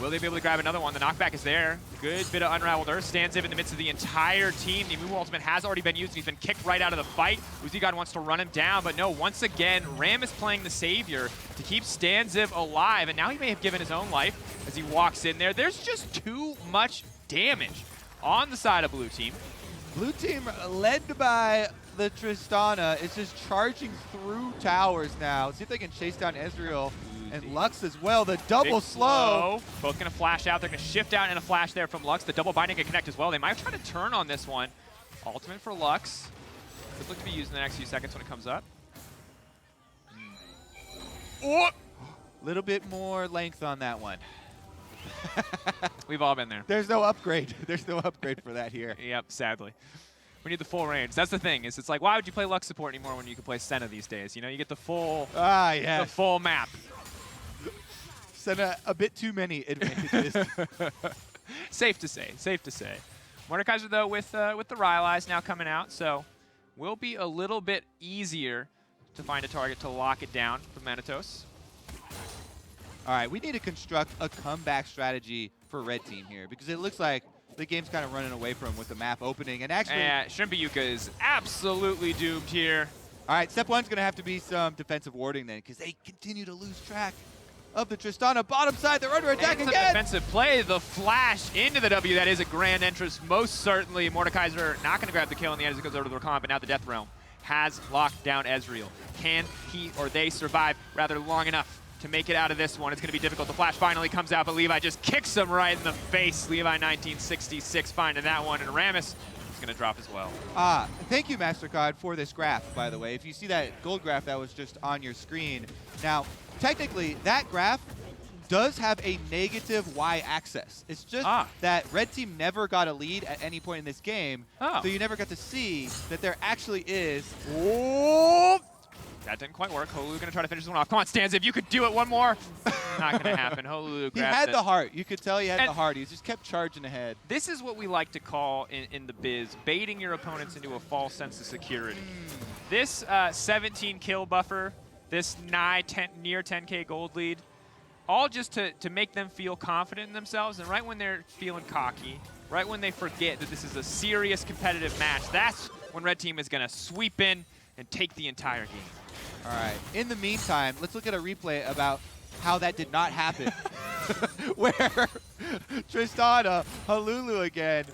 S9: Will they be able to grab another one? The knockback is there. Good bit of Unraveled Earth. Stanziv in the midst of the entire team. The Amumu ultimate has already been used. He's been kicked right out of the fight. Uzigod wants to run him down, but no, once again, Ram is playing the savior to keep Stanziv alive, and now he may have given his own life as he walks in there. There's just too much damage on the side of blue team.
S10: Blue team, led by the Tristana, is just charging through towers now. See if they can chase down Ezreal and Lux as well. The double
S9: Big
S10: slow.
S9: Both going to flash out. They're going to shift out and a flash there from Lux. The double binding can connect as well. They might try to turn on this one. Ultimate for Lux. Could look to be used in the next few seconds when it comes up.
S10: Little bit more length on that one.
S9: We've all been there.
S10: There's no upgrade. There's no upgrade for that here.
S9: Yep, sadly. We need the full range. That's the thing. Is it's like, why would you play Lux support anymore when you can play Senna these days? You know, you get the full, the full map.
S10: Senna, a bit too many advantages.
S9: Safe to say. Safe to say. Mordekaiser though with the Rylai's now coming out, so will be a little bit easier to find a target to lock it down for Manitos.
S10: All right, we need to construct a comeback strategy for red team here, because it looks like the game's kind of running away from them with the map opening. And actually,
S9: Shrimpy Yuka is absolutely doomed here.
S10: All right, step one's going to have to be some defensive warding then, because they continue to lose track of the Tristana. Bottom side, they're under attack again.
S9: Defensive play, the flash into the W. That is a grand entrance, most certainly. Mordekaiser not going to grab the kill in the end as it goes over to the Rakan, but now the Death Realm has locked down Ezreal. Can he or they survive rather long enough to make it out of this one? It's going to be difficult. The flash finally comes out, but Levi just kicks him right in the face. Levi 1966 finding that one, and Rammus is going to drop as well.
S10: Thank you, MasterCard, for this graph, by the way. If you see that gold graph that was just on your screen. Now, technically, that graph does have a negative y-axis. It's just that red team never got a lead at any point in this game, so you never got to see that there actually is...
S9: That didn't quite work. Honolulu going to try to finish this one off. Come on, Stanza, if you could do it one more. Not going to happen. Honolulu grabbed
S10: He had the heart. You could tell he had the heart. He just kept charging ahead.
S9: This is what we like to call in the biz, baiting your opponents into a false sense of security. This 17 kill buffer, this near 10K gold lead, all just to make them feel confident in themselves. And right when they're feeling cocky, right when they forget that this is a serious competitive match, that's when Red Team is going to sweep in and take the entire game.
S10: All right. In the meantime, let's look at a replay about how that did not happen. Where Tristana, Halulu again,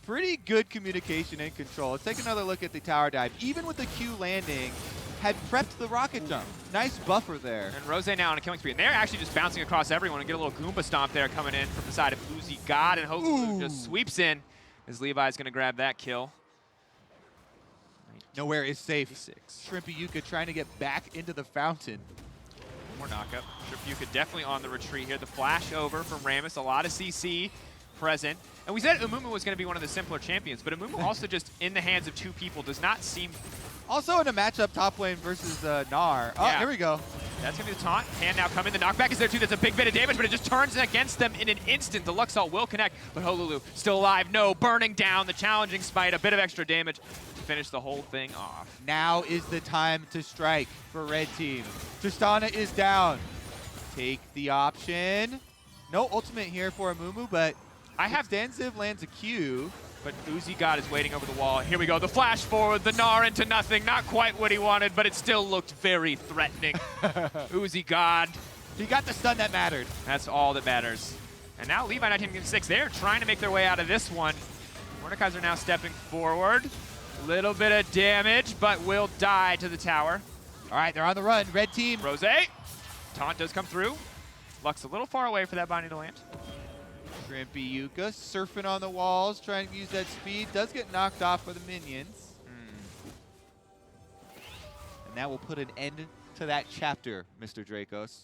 S10: pretty good communication and control. Let's take another look at the tower dive. Even with the Q landing, had prepped the rocket jump. Nice buffer there.
S9: And Rose now on a killing spree. And they're actually just bouncing across everyone and get a little Goomba stomp there coming in from the side of Uzi God. And Halulu just sweeps in as Levi's going to grab that kill.
S10: Nowhere is safe. Shrimpy Yuka trying to get back into the fountain.
S9: More knockup. Yuka definitely on the retreat here. The flash over from Rammus. A lot of CC present. And we said Amumu was going to be one of the simpler champions, but Amumu also just in the hands of two people does not seem...
S10: Also in a matchup top lane versus Gnar. Oh, here we go.
S9: That's going to be the taunt. Can now come in. The knockback is there too. That's a big bit of damage, but it just turns against them in an instant. The Luxalt will connect, but Halulu still alive. No, burning down the challenging smite. A bit of extra damage to finish the whole thing off.
S10: Now is the time to strike for Red Team. Tristana is down. Take the option. No ultimate here for Amumu, but I have Danziv lands a Q.
S9: But Uzi God is waiting over the wall. Here we go, the flash forward, the Gnar into nothing. Not quite what he wanted, but it still looked very threatening. Uzi God.
S10: He got the stun that mattered.
S9: That's all that matters. And now Levi 19-6, they're trying to make their way out of this one. Mordekaiser now stepping forward. Little bit of damage, but will die to the tower.
S10: All right, they're on the run. Red Team.
S9: Rose. Taunt does come through. Lux a little far away for that binding to land.
S10: Shrimpy Yuka surfing on the walls, trying to use that speed. Does get knocked off by the minions. And that will put an end to that chapter, Mr. Dracos.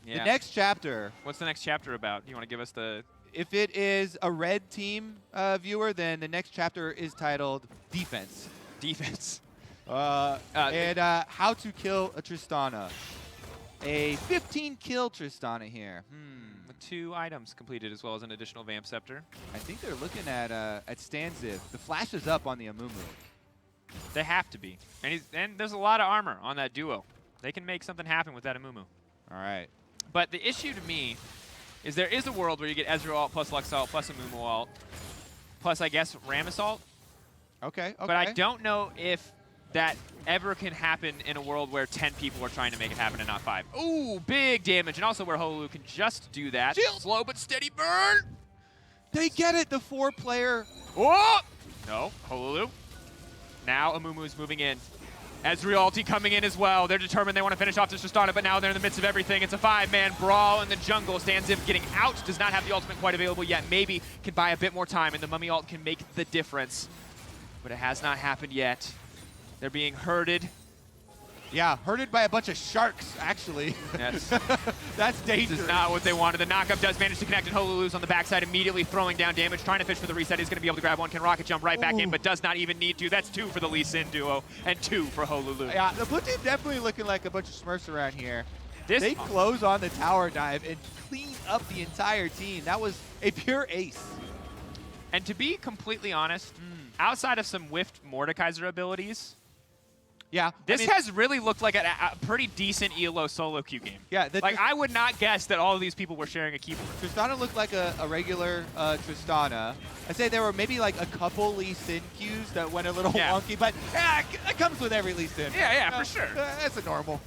S9: Yeah.
S10: The next chapter.
S9: What's the next chapter about? You want to give us the...
S10: If it is a Red Team viewer, then the next chapter is titled Defense.
S9: Defense.
S10: And how to kill a Tristana. A 15-kill Tristana here.
S9: With 2 items completed as well as an additional Vamp Scepter.
S10: I think they're looking at Stanziv. The flash is up on the Amumu.
S9: They have to be. And there's a lot of armor on that duo. They can make something happen with that Amumu.
S10: All right.
S9: But the issue to me is there is a world where you get Ezreal ult plus Lux ult plus Amumu ult plus, I guess, Rammus ult.
S10: Okay.
S9: But I don't know if that ever can happen in a world where 10 people are trying to make it happen and not 5. Ooh, big damage. And also where Halulu can just do that.
S10: Shield.
S9: Slow but steady burn.
S10: They get it, the 4-player.
S9: Oh! No, Halulu. Now Amumu is moving in. Ezreal ulti coming in as well. They're determined they want to finish off this Tristana, but now they're in the midst of everything. It's a 5-man brawl in the jungle. Stanziv getting out, does not have the ultimate quite available yet. Maybe can buy a bit more time, and the Mummy ult can make the difference. But it has not happened yet. They're being herded.
S10: Yeah, herded by a bunch of sharks, actually. That's dangerous.
S9: This is not what they wanted. The knockup does manage to connect, and Halulu's on the backside, immediately throwing down damage, trying to fish for the reset. He's going to be able to grab one, can rocket jump right back in, but does not even need to. That's 2 for the Lee Sin duo, and 2 for Halulu.
S10: Yeah, the blue team definitely looking like a bunch of Smurfs around here. They close on the tower dive and clean up the entire team. That was a pure ace.
S9: And to be completely honest, outside of some whiffed Mordekaiser abilities,
S10: yeah,
S9: this has really looked like a pretty decent ELO solo queue game.
S10: Yeah,
S9: I would not guess that all of these people were sharing a keyboard.
S10: Tristana looked like a regular Tristana. I'd say there were maybe like a couple Lee Sin queues that went a little wonky, but yeah, it comes with every Lee Sin.
S9: Yeah, for sure.
S10: That's a normal.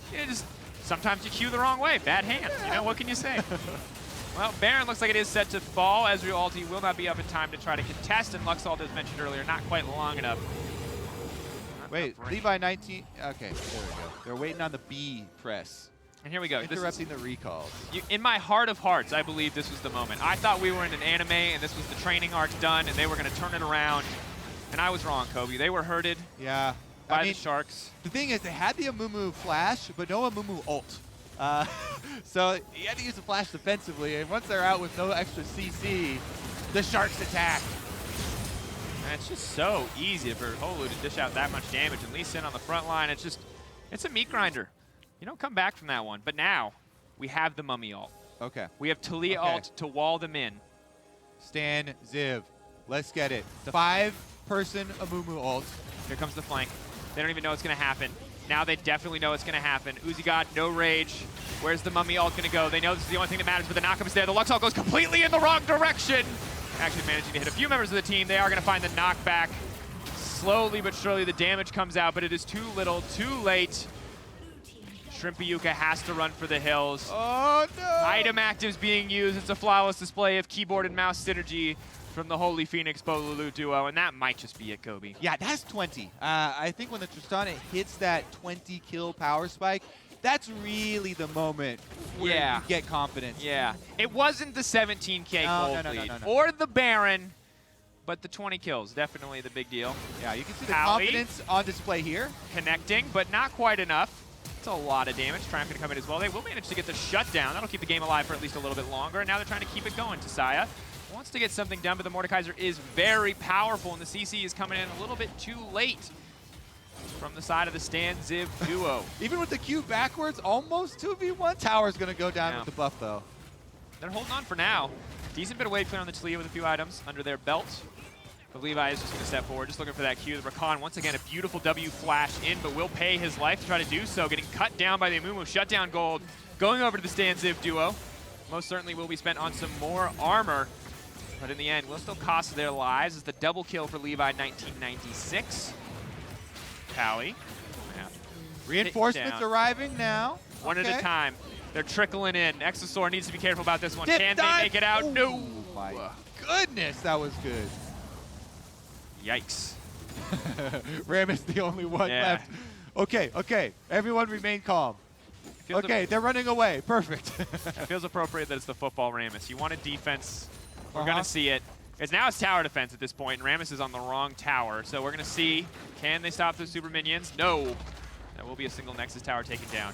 S9: Sometimes you queue the wrong way. Bad hands. You know, what can you say? Well, Baron looks like it is set to fall. Ezreal ulti will not be up in time to try to contest, and Luxalt, as mentioned earlier, not quite long enough.
S10: Wait, Levi 19. Okay, there we go. They're waiting on the B press.
S9: And here we go.
S10: Interrupting the recalls.
S9: In my heart of hearts, I believe this was the moment. I thought we were in an anime, and this was the training arc done, and they were going to turn it around. And I was wrong, Kobe. They were herded by the Sharks.
S10: The thing is, they had the Amumu flash, but no Amumu ult. So you had to use the flash defensively, and once they're out with no extra CC, the Sharks attack.
S9: And it's just so easy for Holu to dish out that much damage, and Lee Sin on the front line. It's a meat grinder. You don't come back from that one. But now we have the Mummy ult.
S10: Okay.
S9: We have Talia ult to wall them in.
S10: Stan, Ziv, let's get it. 5-person Amumu ult.
S9: Here comes the flank. They don't even know what's going to happen. Now they definitely know it's going to happen. Uzi God, no rage. Where's the Mummy ult going to go? They know this is the only thing that matters, but the knockup is there. The Lux ult goes completely in the wrong direction. Actually managing to hit a few members of the team. They are going to find the knockback. Slowly but surely the damage comes out, but it is too little, too late. Shrimpy Yuka has to run for the hills.
S10: Oh, no!
S9: Item actives being used. It's a flawless display of keyboard and mouse synergy from the Holy Phoenix Bolulu duo, and that might just be it, Kobe.
S10: Yeah, that's 20. I think when the Tristana hits that 20 kill power spike, that's really the moment where you get confidence.
S9: Yeah. It wasn't the 17K gold lead
S10: no.
S9: or the Baron, but the 20 kills, definitely the big deal.
S10: Yeah, you can see the
S9: Pally
S10: confidence on display here.
S9: Connecting, but not quite enough. It's a lot of damage. Triumph going to come in as well. They will manage to get the shutdown. That'll keep the game alive for at least a little bit longer. And now they're trying to keep it going. Tasaya wants to get something done, but the Mordekaiser is very powerful, and the CC is coming in a little bit too late from the side of the Stan Ziv duo.
S10: Even with the Q backwards, almost 2v1. Tower's going to go down with the buff, though.
S9: They're holding on for now. Decent bit of wave clear on the Talia with a few items under their belt. But Levi is just going to step forward, just looking for that Q. The Rakan, once again, a beautiful W flash in, but will pay his life to try to do so. Getting cut down by the Amumu. Shutdown gold going over to the Stan Ziv duo. Most certainly will be spent on some more armor. But in the end, will still cost their lives. It's the double kill for Levi, 1996. Pally.
S10: Reinforcements arriving now.
S9: One at a time. They're trickling in. Exosaur needs to be careful about this one.
S10: Dip
S9: Can
S10: dive.
S9: they make it out?
S10: Oh,
S9: No.
S10: My goodness, that was good.
S9: Yikes.
S10: Ram is the only one left. Okay. Everyone remain calm. Okay, they're running away. Perfect.
S9: It feels appropriate that it's the football Rammus. You want a defense. We're going to see it. Now it's tower defense at this point, and Rammus is on the wrong tower. So we're going to see, can they stop those super minions? No. That will be a single Nexus tower taken down.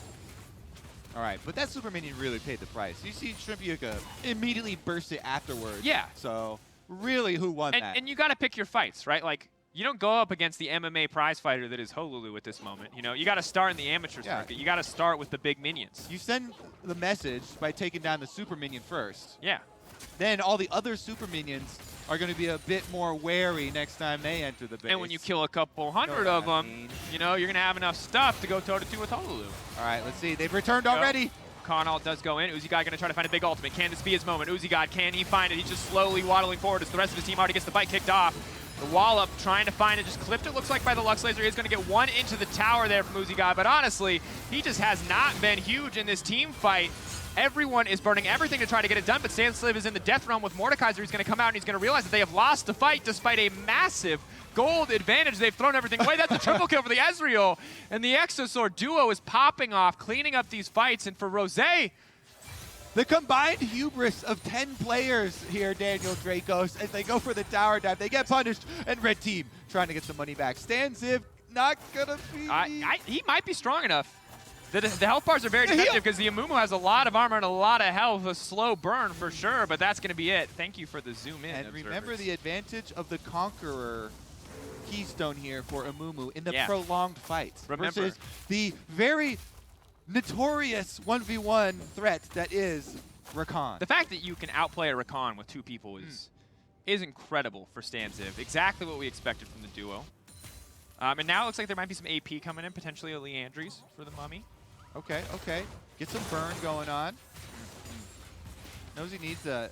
S10: All right, but that super minion really paid the price. You see Shrimpy Yuka immediately burst it afterwards.
S9: Yeah.
S10: So really, who won that?
S9: And you got to pick your fights, right? Like, you don't go up against the MMA prize fighter that is Holulu at this moment. You know, you got to start in the amateur circuit. You got to start with the big minions.
S10: You send the message by taking down the super minion first.
S9: Yeah.
S10: Then all the other super minions are going to be a bit more wary next time they enter the base.
S9: And when you kill a couple hundred of them, you know, you're going to have enough stuff to go toe-to-toe with Holulu.
S10: All right, let's see. They've returned already.
S9: Con ult does go in. Uzi God going to try to find a big ultimate. Can this be his moment? Uzi God, can he find it? He's just slowly waddling forward as the rest of his team already gets the fight kicked off. The wall up, trying to find it, just clipped it, looks like, by the Lux Laser. He's going to get one into the tower there from Uzi God, but honestly, he just has not been huge in this team fight. Everyone is burning everything to try to get it done, but Stansliv is in the death realm with Mordekaiser. He's going to come out and he's going to realize that they have lost the fight despite a massive gold advantage. They've thrown everything away. That's a triple kill for the Ezreal. And the Exosaur duo is popping off, cleaning up these fights. And for Rosé,
S10: the combined hubris of 10 players here, Daniel Dracos, as they go for the tower dive. They get punished, and red team trying to get some money back. Stan Ziv not going to be...
S9: he might be strong enough. The health bars are very defensive because the Amumu has a lot of armor and a lot of health, a slow burn for sure, but that's going to be it. Thank you for the zoom in.
S10: And remember the advantage of the Conqueror keystone here for Amumu in the prolonged fight versus the very notorious 1v1 threat that is Rakan.
S9: The fact that you can outplay a Rakan with two people is incredible for Stan Ziv. Exactly what we expected from the duo. And now it looks like there might be some AP coming in, potentially a Leandries for the Mummy.
S10: Okay. Get some burn going on. Knows he needs to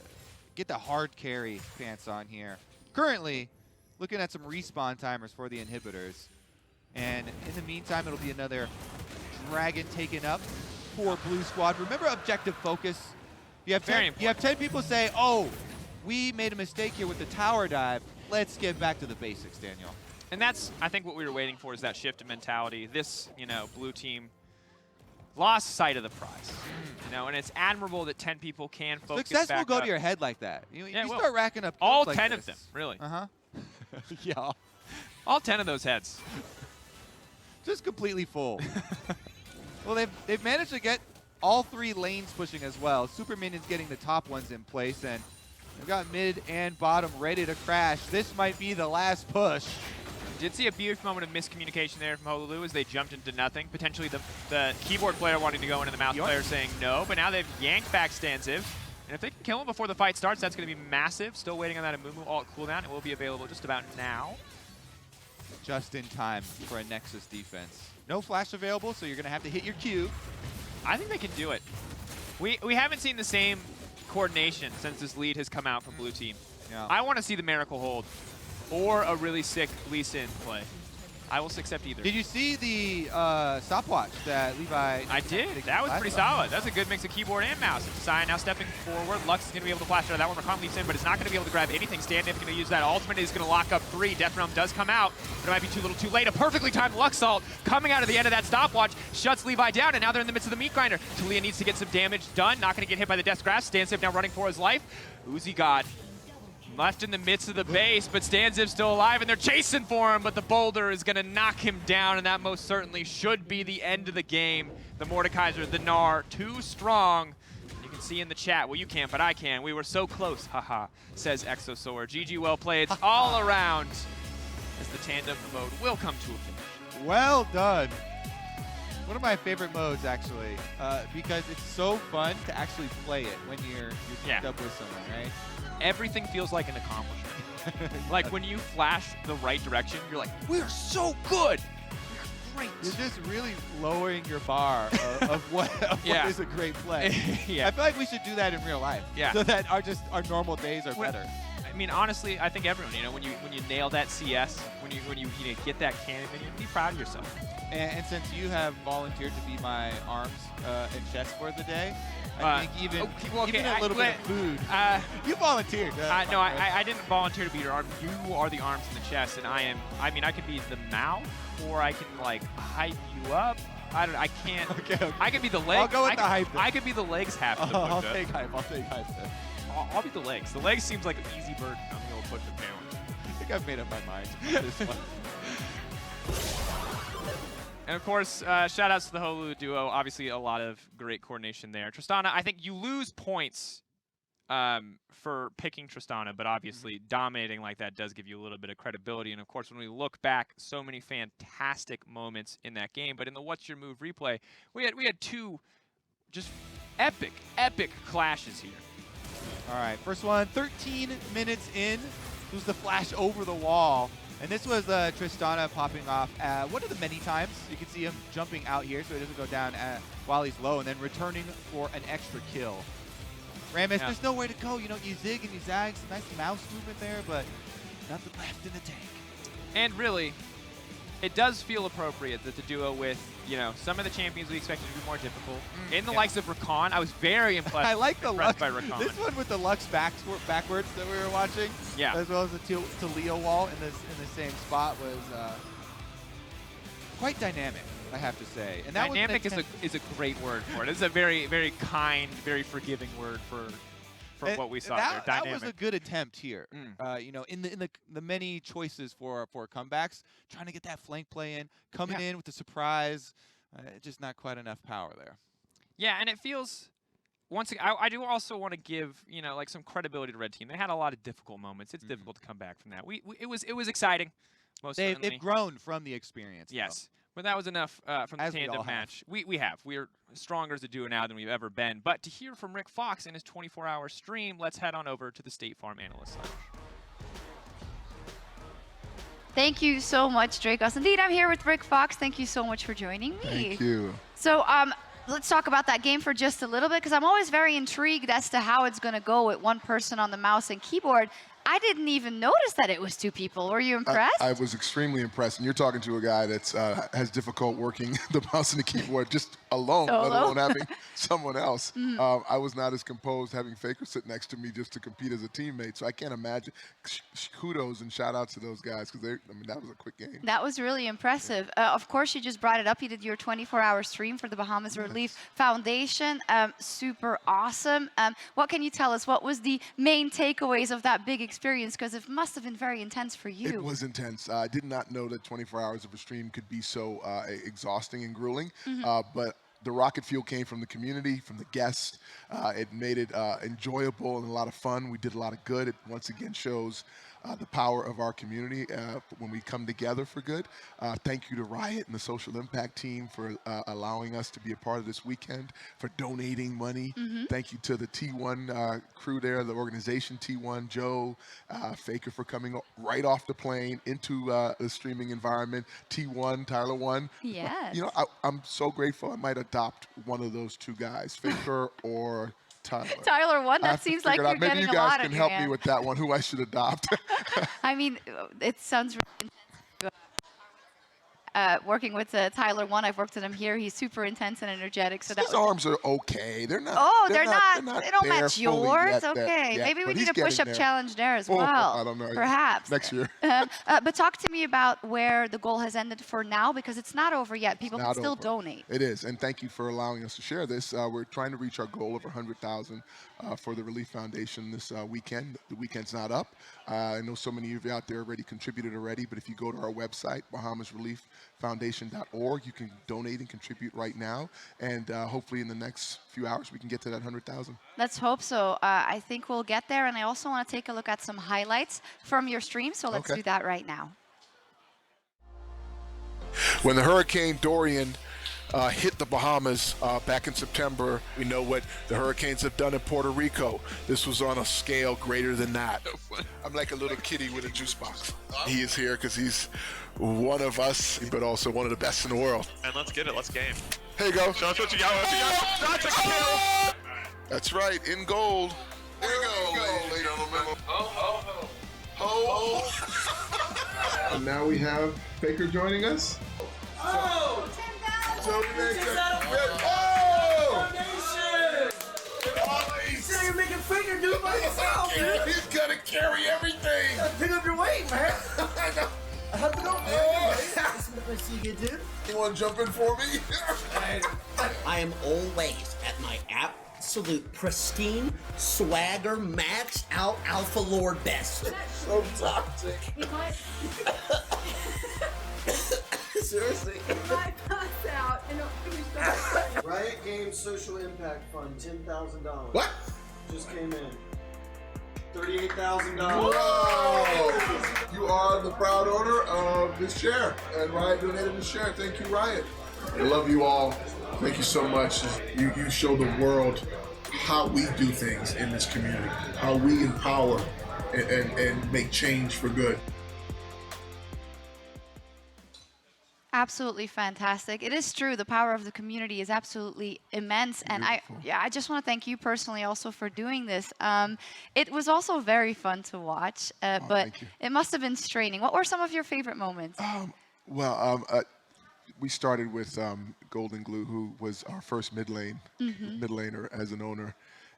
S10: get the hard carry pants on here. Currently, looking at some respawn timers for the inhibitors. And in the meantime, it'll be another Dragon taken up for Blue Squad. Remember objective focus? You have 10 people say, oh, we made a mistake here with the tower dive. Let's get back to the basics, Daniel.
S9: And that's, I think, what we were waiting for is that shift in mentality. This, blue team lost sight of the prize. And it's admirable that 10 people can focus
S10: Success
S9: back
S10: will go
S9: up.
S10: to your head like that. You
S9: Yeah,
S10: start racking up
S9: all
S10: like
S9: 10
S10: this.
S9: of them, really.
S10: Yeah.
S9: All 10 of those heads.
S10: Just completely full. Well, they've managed to get all 3 lanes pushing as well. Super Minions getting the top ones in place, and they've got mid and bottom ready to crash. This might be the last push.
S9: Did see a beautiful moment of miscommunication there from Holulu as they jumped into nothing. Potentially the keyboard player wanting to go in and the mouse player saying no, but now they've yanked back Stanziv. And if they can kill him before the fight starts, that's going to be massive. Still waiting on that Amumu ult cooldown. It will be available just about now.
S10: just in time for a Nexus defense. No flash available, so you're going to have to hit your Q.
S9: I think they can do it. We haven't seen the same coordination since this lead has come out from blue team.
S10: Yeah.
S9: I want to see the Miracle hold or a really sick Lee Sin play. I will accept either.
S10: Did you see the stopwatch that Levi?
S9: I did. That was pretty solid. That's a good mix of keyboard and mouse. Sai now stepping forward. Lux is going to be able to flash out of that one. Rakan leaps in, but it's not going to be able to grab anything. Tandem going to use that ultimate. Is going to lock up 3. Death Realm does come out, but it might be too little too late. A perfectly timed Lux ult coming out of the end of that stopwatch shuts Levi down, and now they're in the midst of the meat grinder. Talia needs to get some damage done. Not going to get hit by the Death's Grasp. Stanzip now running for his life. Uzi God left in the midst of the base, but Stanzip's still alive, and they're chasing for him, but the boulder is going to knock him down, and that most certainly should be the end of the game. The Mordekaiser, the Gnar, too strong. You can see in the chat, well, you can't, but I can. We were so close, haha, says Exosaur. GG, well played. It's all around as the tandem mode will come to a finish.
S10: Well done. One of my favorite modes, actually, because it's so fun to actually play it when you're teamed up with someone, right?
S9: Everything feels like an accomplishment. Like when you flash the right direction, you're like, we're so good. We're great.
S10: You're just really lowering your bar of what is a great play.
S9: Yeah.
S10: I feel like we should do that in real life.
S9: Yeah.
S10: So that our normal days are better.
S9: I mean, honestly, I think everyone, when you nail that CS, when you get that cannon, then you be proud of yourself.
S10: And since you have volunteered to be my arms and chest for the day, I think even a little bit of food. You volunteered.
S9: No, I didn't volunteer to be your arm. You are the arms and the chest, and I could be the mouth, or I can like hype you up. I can't.
S10: Okay.
S9: I could be the legs.
S10: I'll go with the hype.
S9: I could be the legs half of the
S10: I'll
S9: push-up.
S10: take hype. I'll take hype then.
S9: I'll be the legs. The legs seems like an easy burden on the old push-up challenge.
S10: I think I've made up my mind on this one.
S9: And of course, shout outs to the Holu duo. Obviously, a lot of great coordination there. Tristana, I think you lose points for picking Tristana, but obviously dominating like that does give you a little bit of credibility. And of course, when we look back, so many fantastic moments in that game. But in the What's Your Move replay, we had 2 just epic clashes here.
S10: All right, first one, 13 minutes in. It was the flash over the wall. And this was Tristana popping off one of the many times. You can see him jumping out here so he doesn't go down while he's low, and then returning for an extra kill. Rammus, there's nowhere to go. You zig and you zag, some nice mouse movement there, but nothing left in the tank.
S9: And really, it does feel appropriate that the duo with, some of the champions we expected to be more difficult. In the likes of Rakan, I was very impressed.
S10: I like the Lux
S9: by Rakan.
S10: This one with the Lux backwards that we were watching, as well as the Talia wall in the same spot was quite dynamic, I have to say. And that
S9: dynamic is a great word for it. It's a very, very kind, very forgiving word for what we saw there. Dynamic.
S10: That was a good attempt here. In the many choices for comebacks, trying to get that flank play in, coming in with the surprise, just not quite enough power there.
S9: Yeah, and it feels. Once again, I do also want to give some credibility to Red Team. They had a lot of difficult moments. It's difficult to come back from that. It was exciting.
S10: They've grown from the experience.
S9: Yes. But that was enough from the tandem match. We're stronger as a duo now than we've ever been. But to hear from Rick Fox in his 24-hour stream, let's head on over to the State Farm Analyst Lounge.
S11: Thank you so much, Dracos. Indeed, I'm here with Rick Fox. Thank you so much for joining me.
S12: Thank you.
S11: So let's talk about that game for just a little bit, because I'm always very intrigued as to how it's going to go with one person on the mouse and keyboard. I didn't even notice that it was 2 people. Were you impressed?
S12: I was extremely impressed. And you're talking to a guy that's has difficult working the mouse and the keyboard just alone, let alone having someone else. I was not as composed having FLICKR sit next to me just to compete as a teammate. So I can't imagine. Kudos and shout out to those guys, because that was a quick game.
S11: That was really impressive. Of course, you just brought it up. You did your 24-hour stream for the Bahamas Relief Foundation. Super awesome. What can you tell us? What was the main takeaways of that big experience? Because it must have been very intense for you.
S12: It was intense. I did not know that 24 hours of a stream could be so exhausting and grueling. But the rocket fuel came from the community, from the guests. It made it enjoyable and a lot of fun. We did a lot of good. It once again shows the power of our community when we come together for good. Thank you to Riot and the Social Impact team for allowing us to be a part of this weekend, for donating money. Thank you to the T1 crew there, the organization T1, Joe, FLICKR for coming right off the plane into the streaming environment, T1, Tyler 1.
S11: Yes.
S12: You know, I'm so grateful. I might adopt one of those two guys, FLICKR or Tyler.
S11: Tyler 1, that seems like you're
S12: maybe
S11: getting
S12: you
S11: a
S12: guys
S11: lot
S12: can
S11: on
S12: help
S11: your
S12: me
S11: hands.
S12: with that one, who I should adopt.
S11: I mean, it sounds really intense. Working with Tyler 1, I've worked with him here. He's super intense and energetic. So
S12: His arms are okay. They're not.
S11: Oh,
S12: they're
S11: not. They don't
S12: there
S11: match
S12: fully
S11: yours.
S12: yet,
S11: Okay, maybe we
S12: but
S11: need
S12: he's
S11: a push-up
S12: getting there.
S11: challenge there as
S12: Oh,
S11: well.
S12: I don't know.
S11: Perhaps
S12: Next year.
S11: But talk to me about where the goal has ended for now, because it's not over yet. People can still donate.
S12: It is, and thank you for allowing us to share this. We're trying to reach our goal of 100,000 for the Relief Foundation this weekend. The weekend's not up. I know so many of you out there already contributed already, but if you go to our website, BahamasReliefFoundation.org, you can donate and contribute right now, and hopefully in the next few hours we can get to that 100,000.
S11: Let's hope so. I think we'll get there, and I also want to take a look at some highlights from your stream, so let's do that right now.
S12: When the Hurricane Dorian hit the Bahamas back in September, we know what the hurricanes have done in Puerto Rico. This was on a scale greater than that. I'm like a little kitty with a juice box. He is here because he's one of us, but also one of the best in the world.
S1: And let's get it. Let's game.
S12: Here you go.
S1: Show us what you got. That's a kill.
S12: That's right, in gold. There you go, ladies and gentlemen. And now we have FLICKR joining us.
S13: Oh!
S12: So
S13: So you're making FLICKR do it by yourself, dude.
S12: He's gonna carry everything.
S13: Pick up your weight, man.
S12: I know.
S13: I have to go. That's what I see you do.
S12: You want to jump in for me?
S13: I am always at my absolute pristine, swagger, maxed out alpha lord best. So toxic. Seriously.
S14: I pass out and don't finish the
S15: Riot Games Social Impact Fund, $10,000.
S12: What?
S15: Just came in. $38,000.
S12: Whoa! You are the proud owner of this chair, and Riot donated this chair. Thank you, Riot. I love you all. Thank you so much. You show the world how we do things in this community, how we empower and make change for good.
S11: Absolutely fantastic. It is true. The power of the community is absolutely immense. And I just want to thank you personally also for doing this. It was also very fun to watch, but it must have been straining. What were some of your favorite moments?
S12: We started with Golden Glue, who was our first mid laner as an owner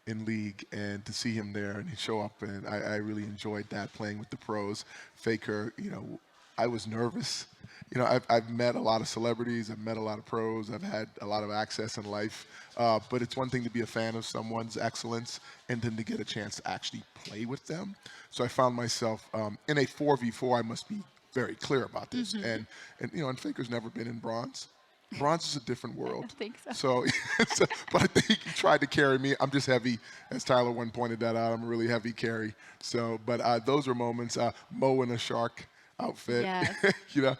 S12: in League, and to see him there and show up, and I really enjoyed that, playing with the pros. FLICKR, you know, I was nervous. You know, I've met a lot of celebrities, I've met a lot of pros, I've had a lot of access in life, but it's one thing to be a fan of someone's excellence and then to get a chance to actually play with them. So I found myself in a 4v4, I must be very clear about this, and you know, and FLICKR's never been in bronze. Bronze is a different world.
S11: I think so.
S12: But I think he tried to carry me. I'm just heavy, as Tyler one pointed that out. I'm a really heavy carry. So, but those were moments. Mo in a shark outfit, you know.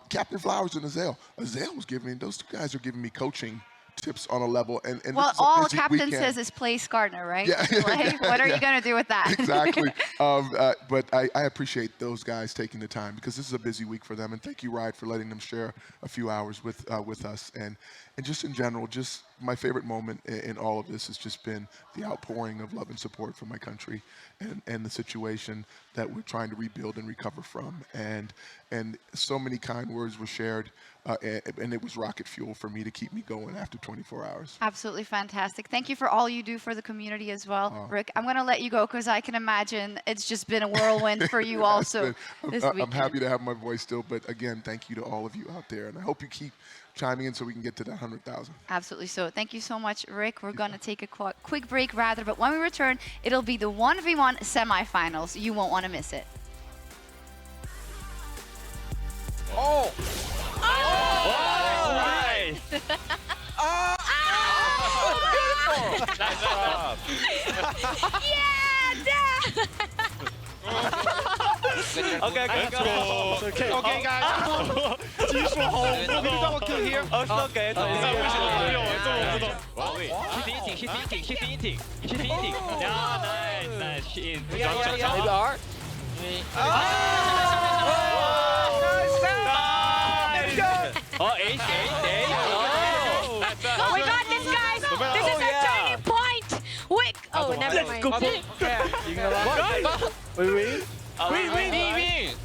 S12: Captain Flowers and Azale. Azale was giving me, those two guys are giving me coaching tips on a level. And
S11: well, all Captain says is play Skarner, right?
S12: Yeah.
S11: Like, what are you going to do with that?
S12: Exactly. But I appreciate those guys taking the time, because this is a busy week for them. And thank you, Riot, for letting them share a few hours with us. And just in general, just my favorite moment in all of this has just been the outpouring of love and support for my country and the situation that we're trying to rebuild and recover from. And so many kind words were shared, and it was rocket fuel for me to keep me going after 24 hours.
S11: Absolutely fantastic. Thank you for all you do for the community as well. Rick, I'm going to let you go because I can imagine it's just been a whirlwind for you also this weekend.
S12: I'm happy to have my voice still, but again, thank you to all of you out there, and I hope you keep chiming in so we can get to that 100,000.
S11: Absolutely so. Thank you so much, Rick. We're going to take a quick break, but when we return, it'll be the 1v1 semifinals. You won't want to miss it.
S13: Oh!
S2: All right.
S13: Nice job.
S14: Yeah, Dad!
S16: Okay, let's go.
S1: Okay, guys. 技术好，我们到我 kill here.
S16: Okay, it's okay.
S17: Shifting. Yeah, nice.
S16: FLICKR.
S17: Oh, ace.
S14: We got this, guys. This is our turning point. Wait. Oh, never mind.
S16: Let's go.
S15: We win?
S17: Win.